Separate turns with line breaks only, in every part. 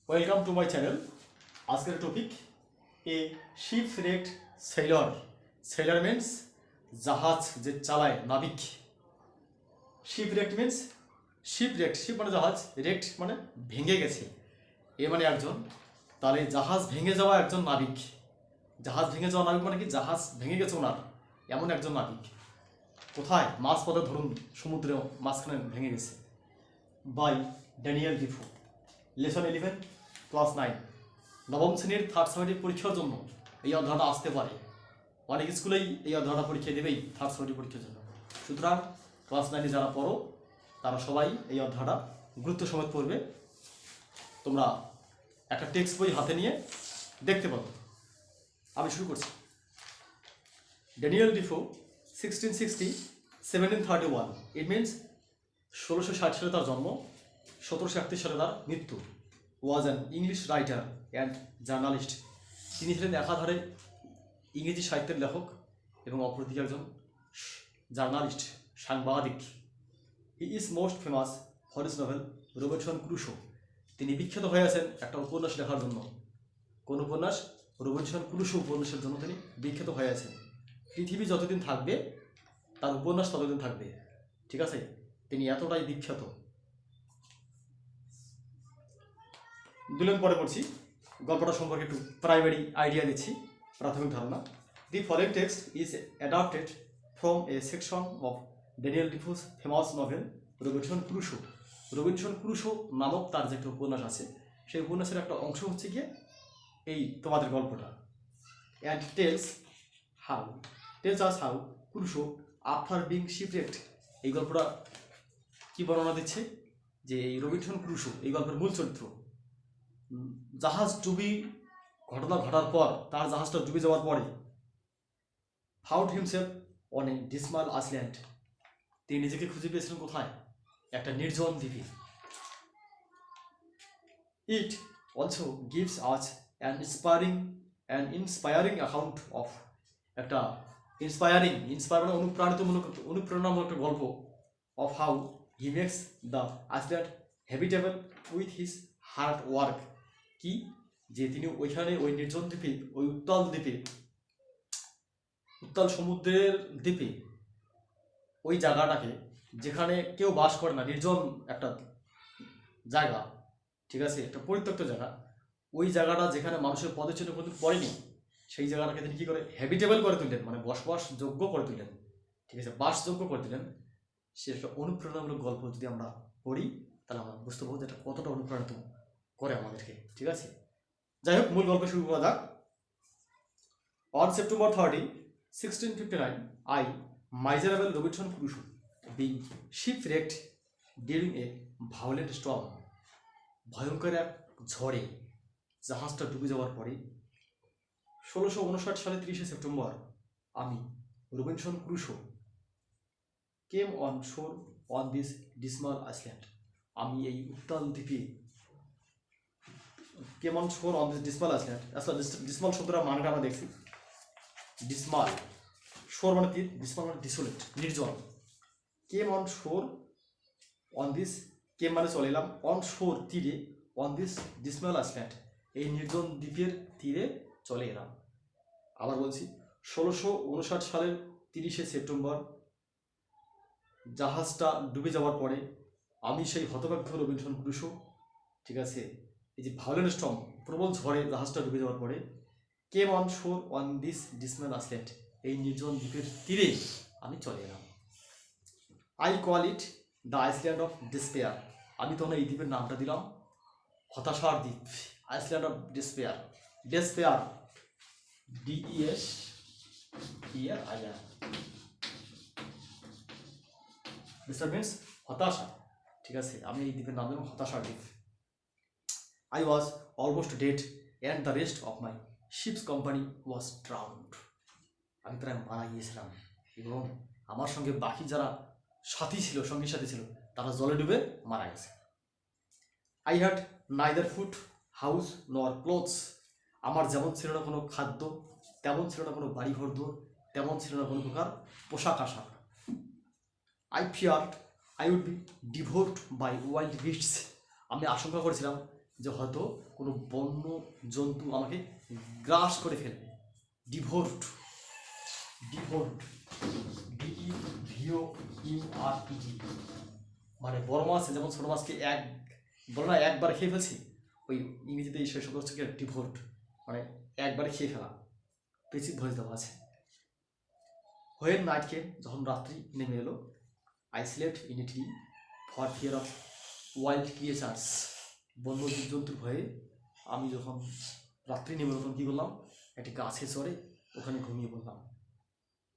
Welcome to my channel. আজকের topic a ship রেক্ট Sailor. Sailor means জাহাজ যে চালায়, নাবিক। শিপ রেক্ট মিন্স শিপ রেক্ট, শিপ মানে জাহাজ, রেক্ট মানে ভেঙে গেছে। এ মানে একজন, তাহলে জাহাজ ভেঙে যাওয়া একজন নাবিক। জাহাজ ভেঙে যাওয়া নাবিক মানে কি, জাহাজ ভেঙে গেছে ওনার, এমন একজন নাবিক। কোথায়? মাঝপথে, ধরুন সমুদ্রে মাঝখানে ভেঙে গেছে। By Daniel Defoe. Lesson 11 class 9, নবম শ্রেণীর থার্ড সেমিস্টার পরীক্ষার জন্য এই অধ্যায়টা আসতে পারে। অনেক স্কুলেই এই অধ্যায়টা পরীক্ষা দেবেই থার্ড সেমিস্টার পরীক্ষার জন্য। সুতরাং ক্লাস 9-এ যারা পড়ো তারা সবাই এই অধ্যায়টা গুরুত্ব সমেত পড়বে। তোমরা একটা টেক্সট বই হাতে নিয়ে দেখতে পাবো। আমি শুরু করছি। ড্যানিয়েল ডিফো 1660 1731, ইট মিনস 1660 সালে তার জন্ম, 1731 সালে তার মৃত্যু। Was an English writer and journalist. তিনি ছিলেন একাধারে ইংরেজি সাহিত্যের লেখক এবং অপরদিকে একজন জার্নালিস্ট, সাংবাদিক। He is most famous for his novel Robinson Crusoe. তিনি বিখ্যাত হয়ে আছেন একটা উপন্যাস লেখার জন্য। কোন উপন্যাস? রবিনসন ক্রুশো উপন্যাসের জন্য তিনি বিখ্যাত হয়ে আছেন। পৃথিবী যতদিন থাকবে তার উপন্যাস ততদিন থাকবে, ঠিক আছে? তিনি এতটাই বিখ্যাত। দুলেন পরে পড়ছি, গল্পটা সম্পর্কে একটু প্রাইমারি আইডিয়া দিচ্ছি, প্রাথমিক ধারণা। The following text is adapted from a section of Daniel Defoe's famous novel Robinson Crusoe. Robinson Crusoe নামক তার যে একটা উপন্যাস আছে, সেই উপন্যাসের একটা অংশ হচ্ছে গিয়ে এই তোমাদের গল্পটা। And tells us how Crusoe after being shipwrecked. এই গল্পটা কি বর্ণনা দিচ্ছে? যে এই রবিনসন ক্রুশো, এই গল্পের মূল চরিত্র, জাহাজ ডুবি ঘটনা ঘটার পর, তার জাহাজটা ডুবে যাওয়ার পরে, found himself on a dismal island. তিনি নিজেকে খুঁজে পেয়েছিলেন কোথায়? একটা নির্জন দ্বীপে। It also gives us an inspiring account of, একটা ইন্সপায়ার মানে অনুপ্রেরণামূলক একটা গল্প, of how he makes the island habitable with his hard work. কি? যে তিনি ওইখানে ওই নির্জন দ্বীপে, ওই উত্তাল সমুদ্রের দ্বীপে, ওই জায়গাটাকে যেখানে কেউ বাস করে না, নির্জন একটা জায়গা, ঠিক আছে, একটা পরিত্যক্ত জায়গা, ওই জায়গাটা যেখানে মানুষের পদচিহ্ন পড়েনি, সেই জায়গাটাকে তিনি কী করে হ্যাবিটেবল করে তুললেন, মানে বসবাসযোগ্য করে তুললেন, ঠিক আছে, বাসযোগ্য করে দিলেন। সে একটা অনুপ্রেরণামূলক গল্প যদি আমরা পড়ি তাহলে আমরা বুঝতে পারবো যে এটা কতটা অনুপ্রাণিত করে আমাদেরকে, ঠিক আছে? যাই হোক, মূল গল্প শুরু করা যাক। On September 30, 1659, I, miserable Robinson Crusoe, being shipwrecked during a violent storm. ভয়ঙ্কর এক ঝড়ে জাহাজটা ডুবে যাওয়ার পরে 1659 সালে 30 সেপ্টেম্বর আমি রবিনসন ক্রুশো কেম অন শোর অন দিস ডিসমাল আইল্যান্ড। আমি এই উত্তাল দ্বীপে, কেম অন শোর অন দিস ডিসমাল আইল্যান্ড। আসলে ডিসমাল শব্দটা মানেটা আমরা দেখছি। ডিসমাল, শোর মানে তীর, ডিসমাল মানে ডিসোলেট, নির্জন। কেম অন শোর অন দিস, কেম মানে চলে এলাম, অন শোর তীরে, অন দিস ডিসমাল আইল্যান্ড, এই নির্জন দ্বীপের তীরে চলে এলাম। আবার বলছি, 1659 সালের 30 সেপ্টেম্বর জাহাজটা ডুবে যাওয়ার পরে আমি সেই হতভাগ্য রবিনসন ক্রুশো, ঠিক আছে, এই যে ভায়োলেন্ট স্টর্ম, প্রবল ঝড়ে জাহাজটা ডুবে যাওয়ার পরে, কেম অন শোর অন দিস ডিসমাল আইল্যান্ড, এই নির্জন দ্বীপের তীরে আমি চলে এলাম। I call it the island of despair. আমি তখন এই দ্বীপের নামটা দিলাম হতাশার দ্বীপ, island of despair. Despair, DESPEAR, despair means হতাশা, ঠিক আছে, আমি এই দ্বীপের নাম দিলাম হতাশার দ্বীপ। I was almost dead and the rest of my ship's company was drowned. আমি প্রায় মারা গিয়েছিলাম এবং আমার সঙ্গে বাকি যারা সঙ্গী সাথী ছিল তারা জলে ডুবে মারা গেছে। I had neither food, house nor clothes. আমার যেমন ছিল না কোনো খাদ্য, তেমন ছিল না কোনো বাড়ি ঘর দূর, তেমন ছিল না কোনো প্রকার পোশাক আশাক। I feared I would be devoured by wild beasts. আমি আশঙ্কা করেছিলাম যে হয়তো কোনো বন্য জন্তু আমাকে গ্রাস করে ফেলবে। ডিভোর্ড, ডিভোর্ড, DEVOURED, মানে বড় মাছ যেমন ছোট মাছকে বলো না একবার খেয়ে ফেলছি, ওই ইংরেজিতে এই শব্দ হচ্ছে কি ডিভোর্ড, মানে একবারে খেয়ে ফেলা, পেসিভ ভয়েস দেওয়া আছে। হোয়েন নাইট কেম, যখন রাত্রি নেমে এলো, I slept immediately for fear of wild creatures, বন্য জীবজন্তুর ভয়ে আমি যখন রাত্রি নেমে তখন কী করলাম, একটি গাছে চড়ে ওখানে ঘুমিয়ে পড়লাম।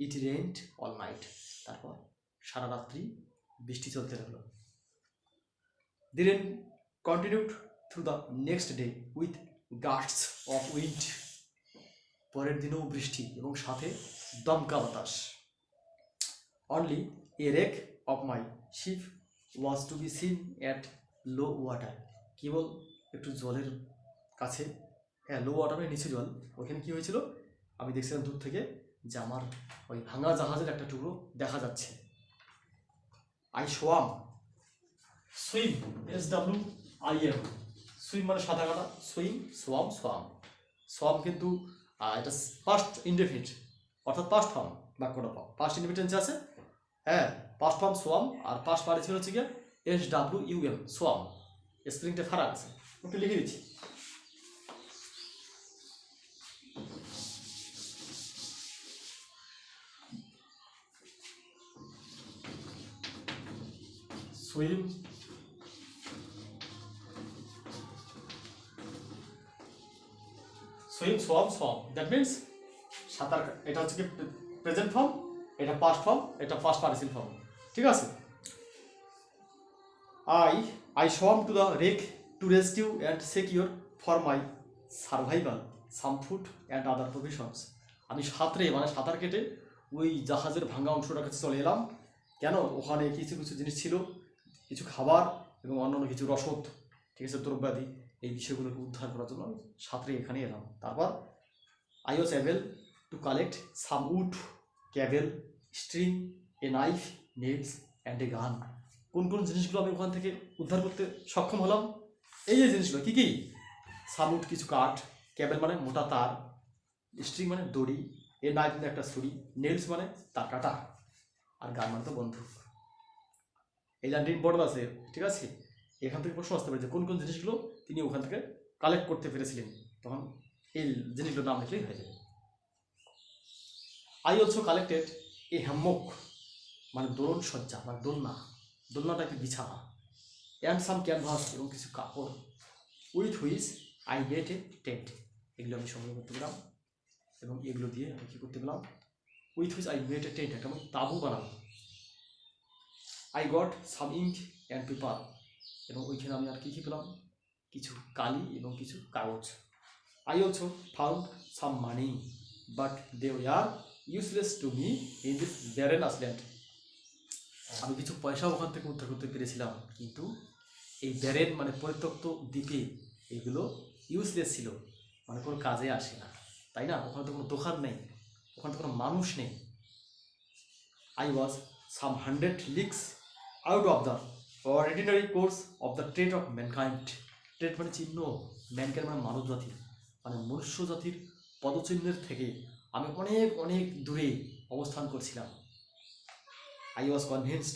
ইট রেইনড অল নাইট, তারপর সারা রাত্রি বৃষ্টি চলতে লাগলো। The rain continued through the next day with gusts of wind, পরের দিনেও বৃষ্টি এবং সাথে দমকা বাতাস। Only a wreck of my ship was to be seen at low water, কেবল একটু জলের কাছে, হ্যাঁ লো ওয়াটারের নিচে জল, ওখানে কী হয়েছিল আমি দেখছিলাম দূর থেকে যে আমার ওই ভাঙা জাহাজের একটা টুকরো দেখা যাচ্ছে। I swamp, swim, SWIM, swim মানে সাঁতার কাটা, সুইম, সোয়াম, সোয়াম, সোয়াম কিন্তু এটা পাস্ট ইনডেফিনিট, অর্থাৎ পাস্ট ফর্ম বাক্যটা, পাস্ট ইনডেফিনিট আছে, হ্যাঁ পাস্ট ফর্ম সোয়াম, আর পাস্ট পার্টিসিপল হচ্ছে গিয়ে SWUM, সোয়াম, স্প্রিংটা ফারাক আছে, একটু লিখে দিচ্ছি। Swim, swim, swamp, swamp, that means সাঁতার, এটা হচ্ছে কি প্রেজেন্ট ফর্ম, এটা পাস্ট ফর্ম, এটা পাস্ট পার্টিসিপল ফর্ম, ঠিক আছে। I swam to the wreck to rescue and secure for my survival some food and other provisions. আমি সাঁতার কেটে ওই জাহাজের ভাঙা অংশটার কাছে চলে এলাম। কেন? ওখানে কিছু কিছু জিনিস ছিল, কিছু খাবার এবং অন্যান্য কিছু রসদ, ঠিক আছে, দ্রব্যাদি, এই বিষয়গুলোকে উদ্ধার করার জন্য আমি সাঁতরে এখানে এলাম। তারপর I was able to collect some wood, cable, string, a knife, nails and a gun. কোন কোন জিনিসগুলো আমি ওখান থেকে উদ্ধার করতে সক্ষম হলাম? এই যে জিনিসগুলো কী কী? সামুট কিছু কাঠ, ক্যাবেল মানে মোটা তার, স্ট্রিং মানে দড়ি, এ নাইফ মানে একটা ছুরি, নেলস মানে তার কাটা, আর গান মানে তো বন্দুক। এই লাইনটি ইম্পর্টেন্ট আছে, ঠিক আছে। এখান থেকে প্রশ্ন আসতে পারে যে কোন কোন জিনিসগুলো তিনি ওখান থেকে কালেক্ট করতে পেরেছিলেন, তখন এই জিনিসগুলোর নাম লিখলেই হয়ে যাবে। I also collected a Hammock, মানে দোলন সজ্জা মানে দোলনা, দোলনাটাকে বিছানা, অ্যান্ড সাম ক্যানভাস এবং কিছু কাপড়, with which I made a tent, এগুলো আমি সংগ্রহ করতে পেলাম এবং এগুলো দিয়ে আমি কী করতে পেলাম, with which I made a tent, একটা আমি তাঁবু বানাবো। I got some ink and paper, এবং ওইখানে আমি আর কী কী পেলাম, কিছু কালি এবং কিছু কাগজ। I also found some money but they are useless to me in this barren island, আমি কিছু পয়সা ওখান থেকে উদ্ধার করতে পেরেছিলাম, কিন্তু এই ব্যারেন মানে পরিত্যক্ত দ্বীপে এগুলো ইউজলেস ছিল, মানে কোনো কাজে আসে না, তাই না? ওখানে তো কোনো দোকান নেই, ওখানে তো কোনো মানুষ নেই। I was some 100 leagues out of the ordinary course of the trade of mankind, trade মানে চিহ্ন, ম্যানকাইন্ড মানে মানব জাতি, মানে মনুষ্য জাতির পদচিহ্নের থেকে আমি অনেক অনেক দূরে অবস্থান করছিলাম। আই ওয়াজ কনভিন্সড,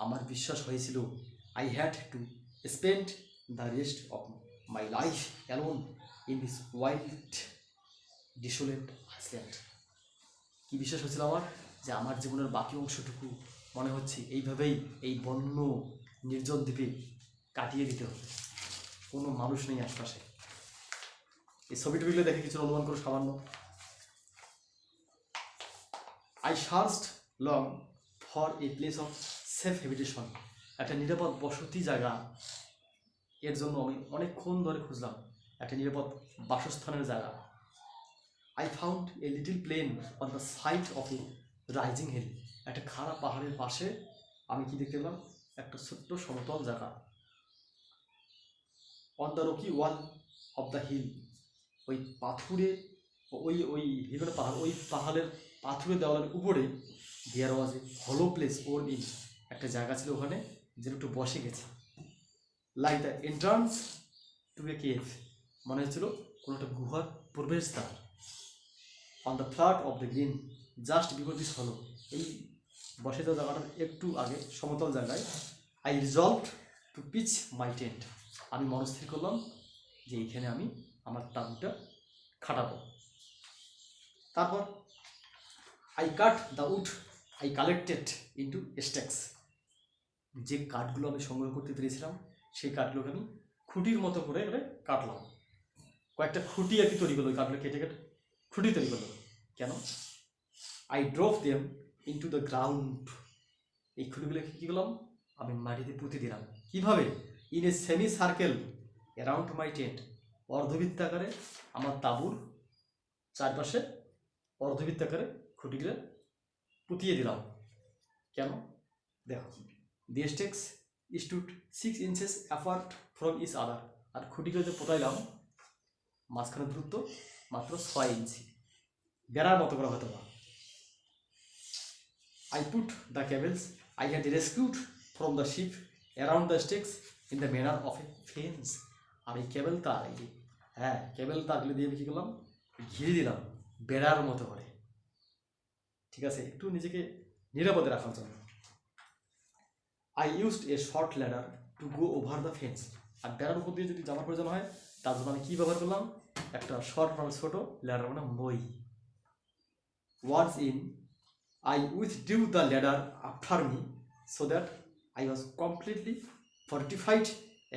আমার বিশ্বাস হয়েছিল, I had to spend the rest of my life alone in this wild desolate island. কী বিশ্বাস হয়েছিল আমার, যে আমার জীবনের বাকি অংশটুকু মনে হচ্ছে এইভাবেই এই বন্য নির্জন দ্বীপে কাটিয়ে দিতে হবে, কোনো মানুষ নেই আশপাশে। এই ছবিটুকুগুলো দেখে কিছু অনুমান করো সামান্য। I searched long for a place of safe habitation, একটা নিরাপদ বসতি জায়গা, এর জন্য আমি অনেকক্ষণ ধরে খুঁজলাম একটা নিরাপদ বাসস্থানের জায়গা। I found a little plain on the side of a rising hill, একটা খাড়া পাহাড়ের পাশে আমি কি দেখতে পেলাম, একটা ছোট্ট সমতল জায়গা। On the rocky wall of the hill, ওই পাথুরে, ওই হিল পাহাড়, ওই পাহাড়ের পাথুরে দেওয়ালের উপরে দেয়ার ওয়াজ এ হলো প্লেস ওর ইন, একটা জায়গা ছিল ওখানে যেন একটু বসে গেছে। Like the entrance to to a cave, মনে হচ্ছিল কোনো একটা গুহার প্রবেশদ্বার। On the flat of the green, just before this হলো, এই বসে যাওয়া জায়গাটার একটু আগে সমতল জায়গায়, I resolved to pitch my tent, আমি মনস্থির করলাম যে এইখানে আমি আমার তাঁবুটা খাটাবো। তারপর I cut the wood I collected into stacks, যে কাঠগুলো আমি সংগ্রহ করতে পেরেছিলাম সেই কাঠগুলোকে আমি খুঁটির মতো করে কাটলাম। কয়েকটা খুঁটি আর কি তৈরি করলো, ওই কাঠগুলো কেটে কেটে খুঁটি তৈরি করলো। কেন? I drop them into the ground, এই খুঁটিগুলোকে কী করলাম, আমি মাটিতে পুঁতে দিলাম। কীভাবে? In a semi circle around my tent, অর্ধবৃত্তাকারে আমার তাঁবুর চারপাশে অর্ধবৃত্তাকারে খুঁটিগুলো পুঁতিয়ে দিলাম। কেন? দেখো, the stakes stood 6 inches apart from each other, আর খুঁটিগুলো যে পোতাইলাম মাঝখানে দূরত্ব মাত্র 6 ইঞ্চি, বেড়ার মতো করা হতো না। I put the cables I had rescued from the ship around the stakes in the manner of a fence, আর এই কেবল তার, এই যে কেবল তারগুলো দিয়ে কী করলাম, ঘিরে দিলাম বেড়ার মতো করে। ঠিক আছে, একটু নিজেকে নিরাপদে রাখার জন্য। I used a short ladder to go over the fence, আর বেড়ার উপর দিয়ে যদি যাওয়ার প্রয়োজন হয় তার জন্য আমি কী ব্যবহার করলাম, একটা শর্ট মানে ছোটো, ল্যাডার মানে মই। Once in, I withdrew the ladder after me so that I was completely fortified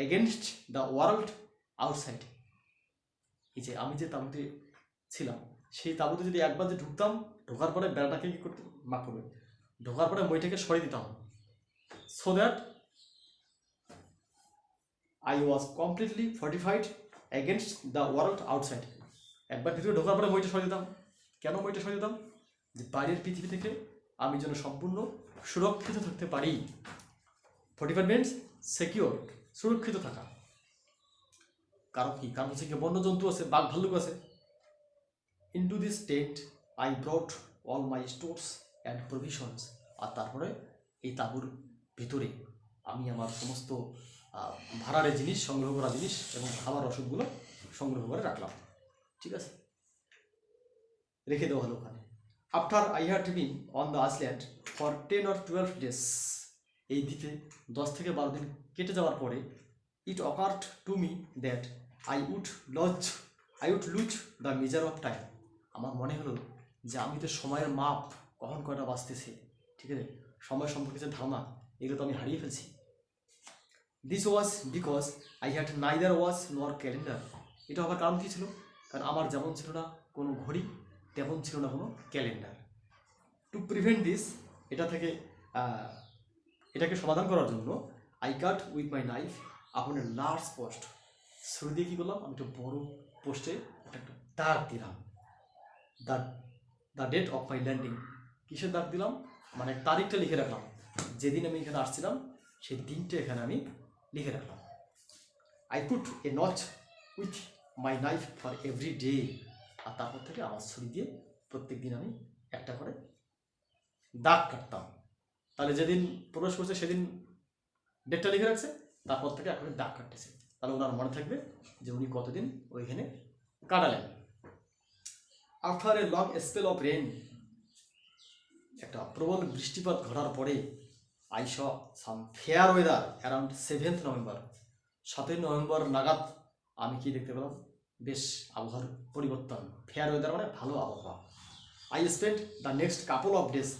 against the world outside. এই যে আমি যে তাঁবুতে ছিলাম সেই তাঁবুতে যদি একবার যে ঢুকতাম, ঢোকার পরে বেড়াটাকে কী করতে, মাফ করবে, ঢোকার পরে মইটাকে সরিয়ে দিতাম, so that I was completely fortified against the world outside. একবার ভিতরে ঢোকার পরে মইটা সরিয়ে দিতাম। কেন মইটা সরিয়ে দিতাম? যে বাইরের পৃথিবী থেকে আমি যেন সম্পূর্ণ সুরক্ষিত থাকতে পারি। ফর্টিফাইড মিনস সিকিউর, সুরক্ষিত থাকা। কারণ কি? কারণ হচ্ছে কি, বন্যজন্তু আছে, বাঘ ভাল্লুক আছে। Into this tent I brought all my stores and provisions, আর তারপরে এই তাঁবুর ভিতরে আমি আমার সমস্ত ভাড়ারে জিনিস, সংগ্রহ করা জিনিস এবং খাবার ওষুধগুলো সংগ্রহ করে রাখলাম। ঠিক আছে, রেখে দেওয়া হলো ওখানে। After I had been on the island for 10 or 12 days, এই দ্বীপে 10 থেকে 12 দিন কেটে যাওয়ার পরে, it occurred to me that I would lose the measure of time, আমার মনে হলো যে আমি তো সময়ের মাপ, কখন কয়টা বাঁচতেছে, ঠিক আছে, সময় সম্পর্কে যে ধারণা, এগুলো তো আমি হারিয়ে ফেলছি। This was because I had neither watch নর ক্যালেন্ডার, এটা হবার কারণ কী ছিল? কারণ আমার যেমন ছিল না কোনো ঘড়ি, তেমন ছিল না কোনো ক্যালেন্ডার। টু প্রিভেন্ট দিস, এটাকে সমাধান করার জন্য I cut with my knife আপন এ লার্জ পোস্ট, ছুরি দিয়ে কী করলাম, আমি একটা বড় পোস্টে একটা দাগ দিলাম। The date of my landing, কিসের দাগ দিলাম, মানে তারিখটা লিখে রাখলাম, যেদিন আমি এখানে আসছিলাম সেই দিনটা এখানে আমি লিখে রাখলাম। I put a notch with my knife for every day, আর তারপর থেকে আমার ছুরি দিয়ে প্রত্যেক দিন আমি একটা করে দাগ কাটতাম। তাহলে যেদিন প্রবেশ করছে সেদিন ডেটটা লিখে রাখছে, তারপর থেকে এখন দাগ কাটতেছে, তাহলে ওনার মনে থাকবে যে উনি কতদিন ওইখানে কাটালেন। After a long spell of rain, একটা প্রবল বৃষ্টিপাত ঘটার পরে, I saw some fair weather around 7th November, 7ই নভেম্বর নাগাদ আমি কি দেখতে পেলাম, বেশ আবহাওয়ার পরিবর্তন। ফেয়ার ওয়েদার মানে ভালো আবহাওয়া। I spend the next couple of days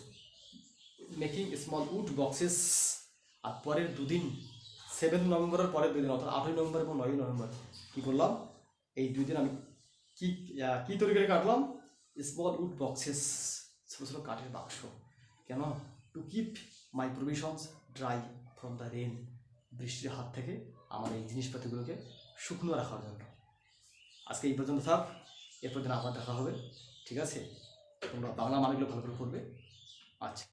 making small wood boxes, আর পরের দুদিন, 7th November পরের দুদিন অর্থাৎ 8ই নভেম্বর এবং 9ই নভেম্বর কী করলাম, এই 2 দিন আমি কী তৈরি করে কাটলাম, স্মল উড বক্সেস, ছোটো ছোটো কাঠের বাক্স। কেন? To keep my provisions dry from the rain, বৃষ্টির হাত থেকে আমার এই জিনিসপাতিগুলোকে শুকনো রাখার জন্য। আজকে এই পর্যন্ত থাক, এরপর দিন আবার দেখা হবে। ঠিক আছে, তোমরা বাংলা মানেগুলো ভালো করে পড়বে। আচ্ছা।